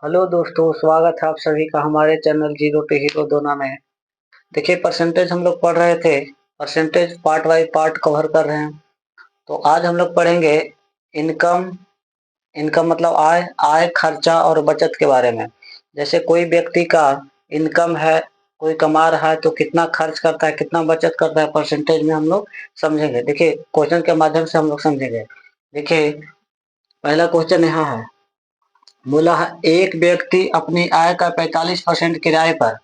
Hello दोस्तों, स्वागत है आप सभी का हमारे चैनल जीरो टू हीरो दोना में। देखिए, परसेंटेज हम लोग पढ़ रहे थे। Percentage part by part cover कर रहे हैं। तो आज हम लोग पढ़ेंगे इनकम। इनकम मतलब आय, खर्चा और बचत के बारे में। जैसे कोई व्यक्ति का इनकम है, कोई कमा रहा है तो कितना खर्च करता है, कितना बचत करता है, परसेंटेज में हम लोग समझेंगे। देखिए, क्वेश्चन के माध्यम से हम लोग समझेंगे। देखिए, पहला क्वेश्चन यहाँ है। बोला है, एक व्यक्ति अपनी आय का 45% किराए पर,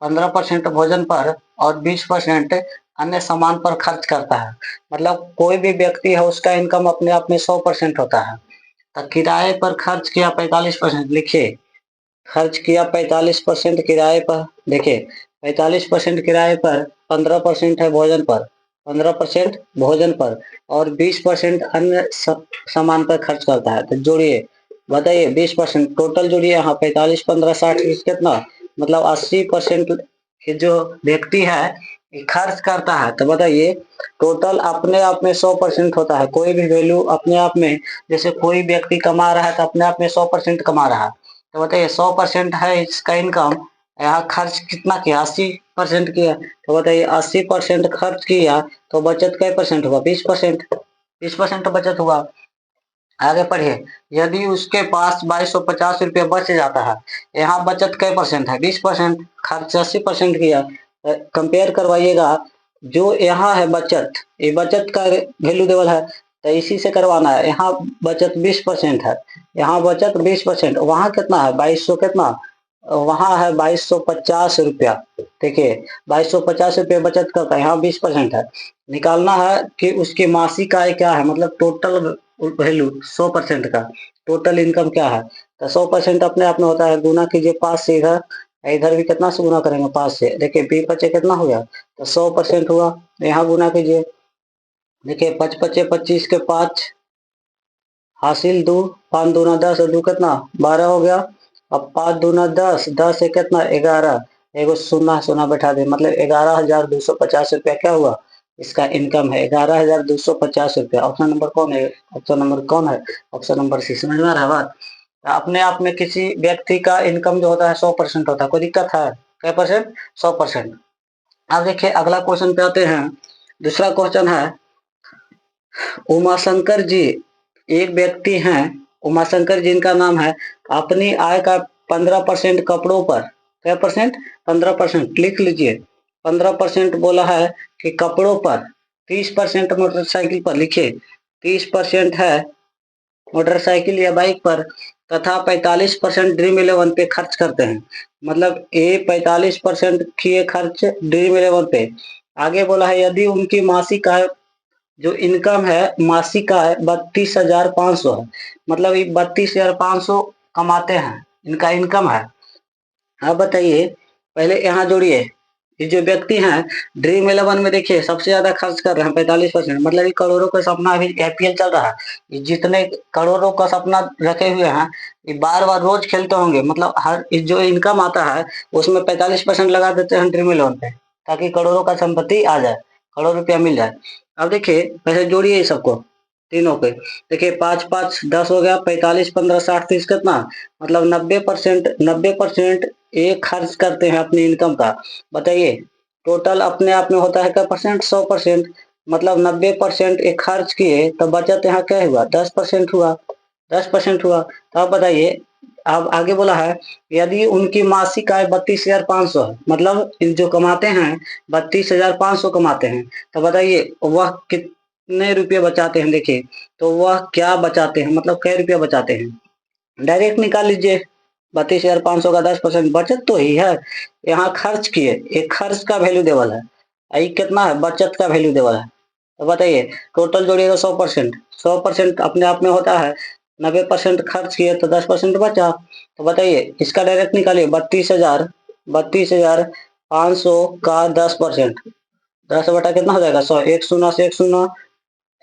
15% भोजन पर और 20% अन्य सामान पर खर्च करता है। मतलब कोई भी व्यक्ति है, उसका इनकम अपने आप में 100% होता है। तो किराए पर खर्च किया 45%, लिखिए खर्च किया 45% किराए पर। देखिए, 45% किराए पर, 15% है भोजन पर, 15% भोजन पर और 20% अन्य सामान पर खर्च करता है। तो जोड़िए, बताइए 20% टोटल जोड़िए। यहाँ 45, 15, 60 कितना, मतलब 80% जो व्यक्ति है खर्च करता है। तो बताइए, टोटल अपने आप में 100% होता है। कोई भी वैल्यू अपने आप में, जैसे कोई व्यक्ति कमा रहा है तो अपने आप में 100% कमा रहा है। तो बताइए 100% है इसका इनकम, यहाँ खर्च कितना किया, 80% किया। तो बताइए 80% खर्च किया तो बचत कै परसेंट हुआ, 20%। 20% बचत हुआ। आगे पढ़िए, यदि उसके पास 2250 रुपये बच जाता है, यहाँ बचत कै परसेंट है, 20%। खर्च 80% किया। कंपेयर करवाइएगा। जो यहाँ है बचत, ये बचत का वैल्यू देवल है, तो इसी से करवाना है। यहाँ बचत 20% है, यहाँ बचत 20%, वहाँ कितना है 2200, कितना वहाँ है 2250 रुपया। देखिए 2250 रुपये बचत करता है, यहाँ 20% है। निकालना है कि उसकी मासिक आय क्या है, मतलब टोटल वैल्यू 100% का टोटल इनकम क्या है। तो 100% अपने आप में होता है, गुना कीजिए 5 से। इधर इधर भी कितना से गुना करेंगे, 5 से। देखिए 20 कितना हो गया, तो 100% हुआ। यहाँ गुना कीजिए। देखिए 5 × 5 = 25 के 5 हासिल 2, 5 दूना 10 और 2 कितना 12 हो गया। अब 5 दूना 10, 10 से कितना 11, एगो शून्य शून्य बैठा दे, मतलब 11,250 रुपया क्या हुआ, इसका इनकम है 11,250 रुपया। ऑप्शन नंबर कौन है, ऑप्शन नंबर कौन है, ऑप्शन नंबर सी। समझ में आ रहा है बात। अपने आप में किसी व्यक्ति का इनकम जो होता है 100% होता है। कोई दिक्कत है, क्या परसेंट, 100%। अब देखिए अगला क्वेश्चन पे आते हैं। दूसरा क्वेश्चन है, उमाशंकर जी एक व्यक्ति हैं। उमाशंकर जी इनका नाम है। अपनी आय का 15% कपड़ों पर, क्या परसेंट, 15% लिख लीजिए। 15% बोला है कि कपड़ों पर, 30% मोटरसाइकिल पर, लिखिए 30% है मोटरसाइकिल या बाइक पर, तथा 45% ड्रीम इलेवन पे खर्च करते हैं। मतलब ये 45% किए खर्च ड्रीम इलेवन पे। आगे बोला है, यदि उनकी मासिक आय, जो इनकम है मासिक आय 32,500 है। मतलब ये 32,500 कमाते हैं, इनका इनकम है। अब बताइए, पहले यहाँ जोड़िए। ये जो व्यक्ति हैं ड्रीम इलेवन में, देखिए सबसे ज्यादा खर्च कर रहे हैं 45%। मतलब ये करोड़ों का सपना, अभी आईपीएल चल रहा है, ये जितने करोड़ों का सपना रखे हुए हैं, ये बार बार रोज खेलते होंगे। मतलब हर जो इनकम आता है उसमें 45% लगा देते हैं ड्रीम इलेवन पे, ताकि करोड़ों का संपत्ति आ जाए, करोड़ रुपया मिल जाए। अब देखिए पहले जोड़िए सबको, तीनों पे। देखिए 5 5 10 हो गया, 45 15 60 30 कितना, मतलब 90%। 90% ये खर्च करते हैं अपनी इनकम का। बताइए टोटल अपने आप में होता है क्या परसेंट, 100%। मतलब 90% एक खर्च किए तो बचत यहाँ क्या हुआ, 10% हुआ, 10% हुआ। तो अब बताइए, अब आगे बोला है, यदि उनकी मासिक आय 32,500 है, मतलब जो कमाते हैं 32,500 कमाते हैं, तो बताइए वह कितने रुपये बचाते हैं। देखिए तो वह क्या बचाते हैं, मतलब कै रुपया बचाते हैं, डायरेक्ट निकाल लीजिए। 32,500 का 10% बचत तो ही है। यहाँ खर्च किए, एक खर्च का वैल्यू देवल है, ये कितना है, बचत का वैल्यू देवल है। तो बताइए टोटल जोड़िएगा 100%। 100% अपने आप में होता है, 90% खर्च किए तो 10% बचा। तो बताइए इसका डायरेक्ट निकालिए, 32,500 का 10%, 10 बटा कितना हो जाएगा 100, एक शून्य से एक शून्य,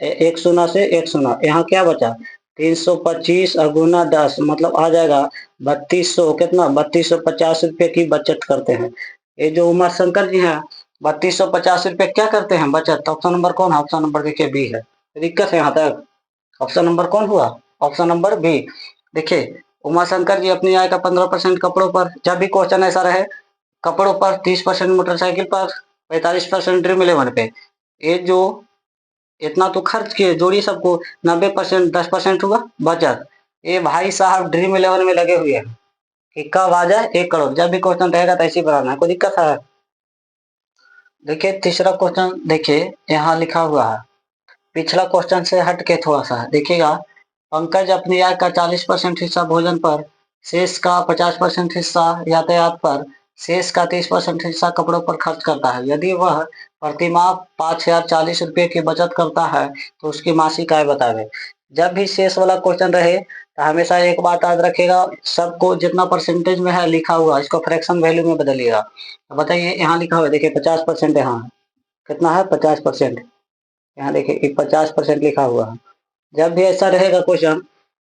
एक शून्य से एक शून्य, यहाँ क्या बचा 325 गुना 10, मतलब आ जाएगा 3200, कितना 3250 रुपये की बचत करते हैं। ये जो उमा शंकर जी हैं 3250 रुपये क्या करते हैं बचत। ऑप्शन नंबर कौन है, ऑप्शन नंबर देखिए बी है। दिक्कत है यहाँ तक, ऑप्शन नंबर कौन हुआ, ऑप्शन नंबर बी। देखिए उमाशंकर जी अपनी आय का 15% कपड़ों पर, जब भी क्वेश्चन ऐसा रहे कपड़ों पर 30%, मोटरसाइकिल पर 45%, ड्रीम इलेवन पे, ये जो इतना तो खर्च किए, जोड़िए सबको, 90%, 10% हुआ बचत। ये भाई साहब ड्रीम इलेवन में लगे हुए हैं कि कब आ जाए 1 करोड़। जब भी क्वेश्चन रहेगा तो ऐसे ही बनाना है, कोई दिक्कत है? देखिए तीसरा क्वेश्चन, देखिए यहाँ लिखा हुआ है, पिछला क्वेश्चन से हट के थोड़ा सा देखिएगा। पंकज अपनी आय का 40% हिस्सा भोजन पर, शेष का 50% हिस्सा यातायात पर, शेष का 30% हिस्सा कपड़ों पर खर्च करता है। यदि वह प्रतिमाह 5040 रुपये की बचत करता है तो उसकी मासिक आय बतावे। जब भी शेष वाला क्वेश्चन रहे तो हमेशा एक बात याद रखेगा, सबको जितना परसेंटेज में है लिखा हुआ इसको फ्रैक्शन वैल्यू में बदलिएगा। तो बताइए यहाँ लिखा हुआ है, देखिए 50% यहाँ है, कितना है 50%, यहाँ देखिए 50% लिखा हुआ है। जब भी ऐसा रहेगा क्वेश्चन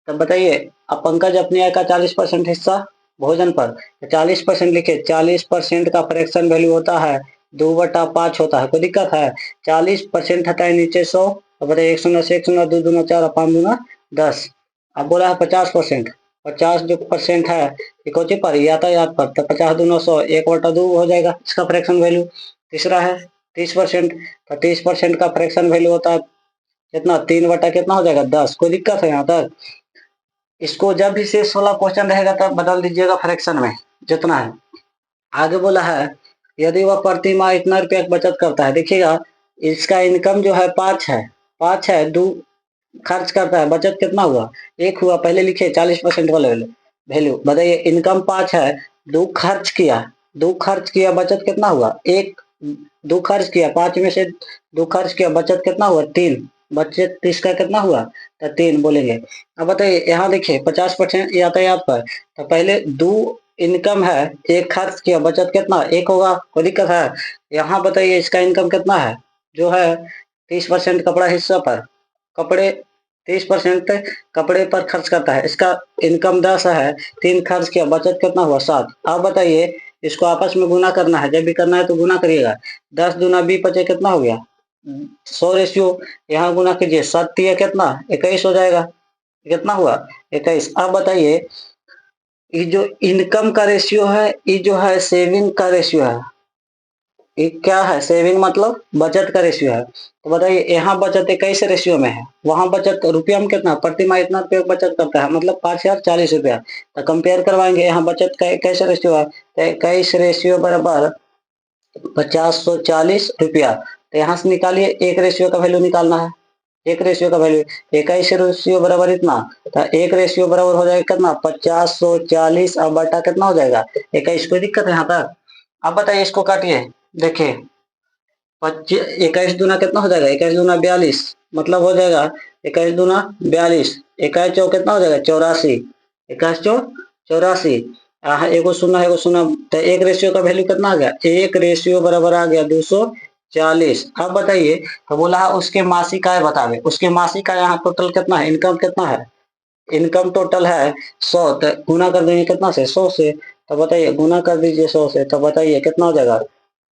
तब बताइए, अब पंकज अपनी आय का 40% हिस्सा भोजन पर, 40% लिखे, 40% का फ्रैक्शन वैल्यू होता है 2/5 होता है, कोई दिक्कत है? 40% हटाए नीचे 100, अब बताइए 1 शून्य से 1 शून्य, 2 दूना 4, 5 दूना 10। अब बोला है 50%, 50 जो परसेंट है ये कोची पर, यातायात पर, तो 50 दूना 100, 1/2 हो जाएगा इसका फ्रैक्शन वैल्यू। तीसरा है 30%, तो 30% का फ्रैक्शन वैल्यू होता है कितना, 3 कितना हो जाएगा 10। कोई दिक्कत है यहाँ तक? इसको जब भी शेष वाला क्वेश्चन रहेगा तब बदल दीजिएगा फ्रैक्शन में जितना है। आगे बोला है यदि वह प्रति माह इतना रुपया की बचत करता है, देखिएगा इसका इनकम जो है 5 है, 5 है, 2 खर्च करता है, बचत कितना हुआ 1 हुआ। पहले लिखे 40% वाले वैल्यू, बताइए इनकम 5 है, 2 खर्च किया, 2 खर्च किया, बचत कितना हुआ 1, 2 खर्च किया, 5 में से 2 खर्च किया, बचत कितना हुआ 3, बचत 30 का कितना हुआ तो 3 बोलेंगे। अब बताइए यहाँ देखिए 50% यातायात पर, तो पहले 2 इनकम है, 1 खर्च किया, बचत कितना 1 होगा, कोई दिक्कत है? यहाँ बताइए इसका इनकम कितना है, जो है 30% कपड़ा हिस्सा पर, कपड़े 30% कपड़े पर खर्च करता है, इसका इनकम 10 है, 3 खर्च किया, बचत कितना हुआ 7। अब बताइए इसको आपस में गुना करना है, जब भी करना है तो गुना करिएगा, 10 दूना 20 बचे कितना हो गया 100 रेशियो, यहाँ गुना कीजिए 7 तिया कितना 21 हो जाएगा, कितना हुआ 21। अब बताइए ये जो इनकम का रेशियो है, ये जो है सेविंग का रेशियो है, ये क्या है, सेविंग मतलब बचत का रेशियो है। तो बताइए यहाँ बचत 21 रेशियो में है, वहां बचत रुपया में कितना, प्रति माह इतना रुपया बचत करता है, मतलब 5040 रुपया। तो कंपेयर करवाएंगे, यहाँ बचत का 21 रेशियो है, तो 21 रेशियो बराबर 5040 रुपया। तो यहाँ से निकालिए, एक रेशियो का वैल्यू निकालना है, एक रेशियो का वैल्यू, 21 रेशियो बराबर इतना, तो एक रेशियो बराबर हो जाएगा कितना 5040, अब बटा कितना हो जाएगा 21। कोई दिक्कत है यहाँ तक? अब बताइए इसको काटिए, देखिए 21 दूना कितना हो जाएगा, 21 दूना 42, मतलब हो जाएगा 21 दूना 42, 21 चौ कितना हो जाएगा 84, 21 चौ 84, एगो शून्य एगो शून्य, तो एक रेशियो का वैल्यू कितना आ गया, एक रेशियो बराबर आ गया 240। अब बताइए तो बोला है उसके मासिक आय बतावे, उसके मासिक आय यहाँ टोटल कितना है, इनकम कितना है, इनकम टोटल है 100, तो गुना कर देंगे कितना से 100 से, तो बताइए गुना कर दीजिए 100 से, तो बताइए कितना हो जाएगा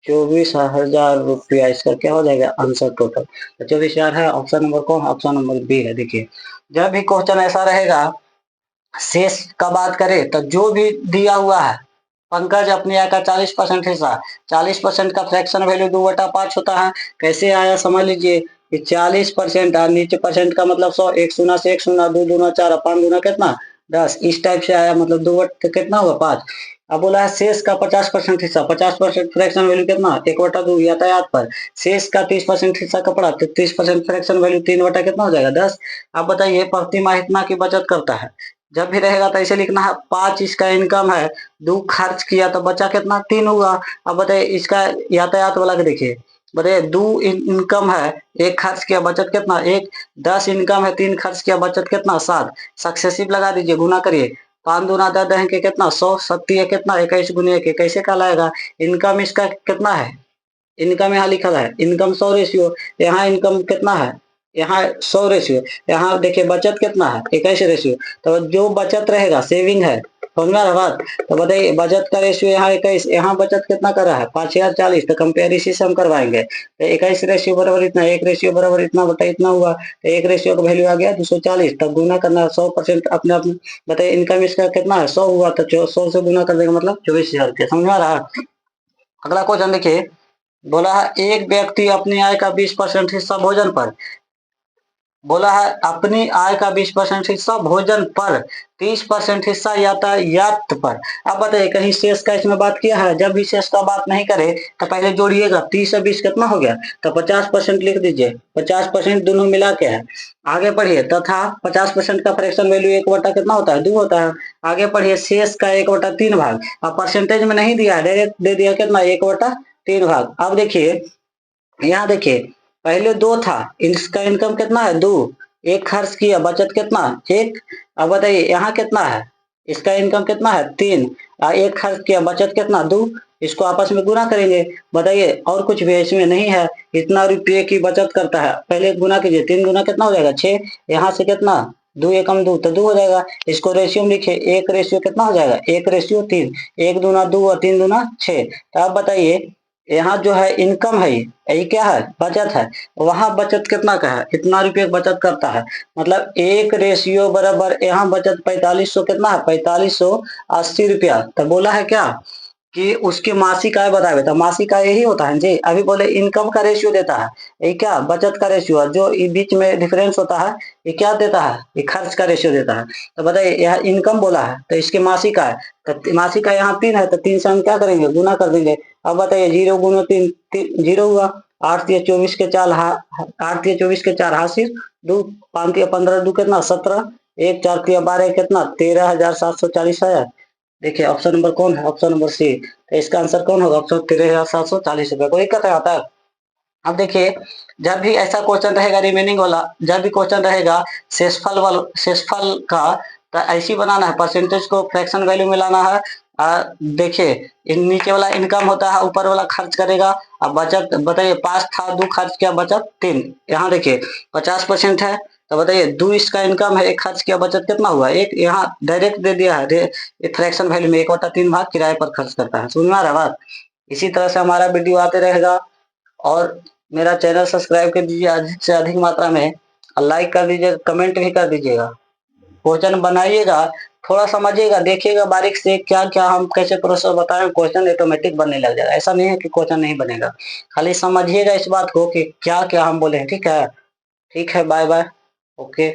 24,000 रुपया, इसका क्या हो जाएगा आंसर टोटल। तो 24,000 है, ऑप्शन नंबर कौन, ऑप्शन नंबर बी है। देखिए जब भी क्वेश्चन ऐसा रहेगा शेष का बात करें तो जो भी दिया हुआ है, पंकज अपनी आय का 40% हिस्सा, 40% का फ्रैक्शन वैल्यू 2/5 होता है। कैसे आया समझ लीजिए कि 40% और नीचे परसेंट का मतलब 100, 1 शून्य से 1 शून्य, 2 दूना 4, 5 दूना कितना 10, इस टाइप से आया, मतलब 2 कितना हुआ 5। अब बोला है शेष का 50% हिस्सा, 50% फ्रैक्शन वैल्यू कितना 1/2 यातायात पर, शेष का 30% हिस्सा कपड़ा, तो 30% फ्रैक्शन वैल्यू 3 कितना हो जाएगा 10। अब बताइए प्रति माह इतना की बचत करता है, जब भी रहेगा तो ऐसे लिखना है 5 इसका इनकम है, 2 खर्च किया तो बचा कितना 3 हुआ। अब बताइए इसका यातायात वाला के देखिए, बताइए 2 इनकम है, 1 खर्च किया, बचत कितना 1, 10 इनकम है, 3 खर्च किया, बचत कितना 7, सक्सेसिव लगा दीजिए, गुना करिए, 5 दूना 10 है के कितना 100, 7 है कितना 21 गुने 1, कैसे कहलाएगा, इनकम इसका कितना है, इनकम यहाँ लिखा है इनकम 100 रेशियो, यहाँ इनकम कितना है, यहाँ 100 रेशियो, यहाँ देखिए बचत कितना है 21 रेशियो, तो जो बचत रहेगा सेविंग है समझ में आ रहा बात। तो बताइए बचत का रेशियो यहाँ 21, यहाँ बचत कितना कर रहा है 5040, तो कंपेयर इसी से हम करवाएंगे। तो 21 रेशियो बराबर इतना, 1 रेशियो बराबर इतना बटा इतना हुआ, तो 1 रेशियो का वैल्यू आ गया 240, तब गुना करना 100% अपने आप। बताइए इनकम इसका कितना है 100 हुआ, तो 100 से गुना कर देगा मतलब 24,000 रुपया। समझ में आ रहा है। अगला क्वेश्चन देखिए, बोला है एक व्यक्ति अपनी आय का 20% हिस्सा भोजन पर, बोला है अपनी आय का 20% हिस्सा भोजन पर, 30% हिस्सा यातायात पर। अब बताइए कहीं शेष का इसमें बात किया है? जब भी शेष का बात नहीं करे तो पहले जोड़िएगा, 30 और 20 कितना हो गया, तो 50% लिख दीजिए, 50% दोनों मिला के है। आगे पढ़िए, तथा 50% का फ्रैक्शन वैल्यू 1 बटा कितना होता है 2 होता है। आगे पढ़िए, शेष का 1/3 भाग, अब परसेंटेज में नहीं दिया है, डायरेक्ट दे दिया कितना 1/3 भाग। अब देखिए यहाँ देखिए पहले 2 था, इसका इनकम कितना है 2, एक खर्च किया बचत कितना 1। अब बताइए यहाँ कितना है, इसका इनकम कितना है 3, एक खर्च किया बचत कितना 2, इसको आपस में गुना करेंगे। बताइए और कुछ भी इसमें नहीं है, इतना रुपये की बचत करता है, पहले गुना कीजिए, 3 गुना कितना हो जाएगा 6, यहाँ से कितना 2 एकम 2 तो 2 हो जाएगा। इसको रेशियो में लिखिए, 1 रेशियो कितना हो जाएगा 1 रेशियो 3, 1 दूना 2 और 3 दूना 6। तो आप बताइए यहाँ जो है इनकम है, ये क्या है बचत है, वहां बचत कितना का है इतना रुपये बचत करता है, मतलब 1 रेशियो बराबर यहाँ बचत 4500 कितना है 4580 रुपया। तो बोला है क्या कि उसकी मासिक आय बतावे, तो मासिक आय यही होता है जी। अभी बोले इनकम का रेशियो देता है, ये क्या बचत का रेशियो है, जो बीच में डिफरेंस होता है ये क्या देता है, ये खर्च का रेशियो देता है। तो बताइए यह इनकम बोला है तो इसकी मासिक आय, तो मासिक आय यहाँ 3 है, तो 3 से हम क्या करेंगे गुना कर देंगे। अब बताइए 0 गुना 3 0 हुआ, 8 या 24 के 4 8 या 24 के 4 हासिल 2, 5 या 15 2 कितना 17, 1 4 या 12 कितना 13,740 आया। देखिए ऑप्शन नंबर कौन है, ऑप्शन नंबर सी। तो इसका आंसर कौन होगा ऑप्शन 13,740 रुपया। कोई दिक्कत है आता है। अब देखिए जब भी ऐसा क्वेश्चन रहेगा रिमेनिंग वाला, जब भी क्वेश्चन रहेगा शेषफल का, तो ऐसी बनाना है, परसेंटेज को फ्रैक्शन वैल्यू में लाना है। देखिए नीचे वाला इनकम होता है, ऊपर वाला खर्च करेगा। अब बचत बताइए 5 था 2 खर्च किया बचत 3, यहाँ देखिए 50% है, तो बताइए 2 इसका इनकम है, 1 खर्च किया बचत कितना हुआ 1, यहाँ डायरेक्ट दे दिया है फ्रैक्शन वैल्यू में 1/3 भाग किराए पर खर्च करता है। समझ में आ रहा है बात। इसी तरह से हमारा वीडियो आते रहेगा, और मेरा चैनल सब्सक्राइब कर दीजिए अधिक से अधिक मात्रा में, और लाइक कर दीजिए, कमेंट भी कर दीजिएगा, क्वेश्चन बनाइएगा, थोड़ा समझिएगा, देखिएगा बारीक से क्या क्या हम कैसे प्रोसेस बताएं, क्वेश्चन ऑटोमेटिक बनने लग जाएगा। ऐसा नहीं है कि क्वेश्चन नहीं बनेगा, खाली समझिएगा इस बात को कि क्या क्या हम बोले हैं। ठीक है, ठीक है, बाय बाय, ओके।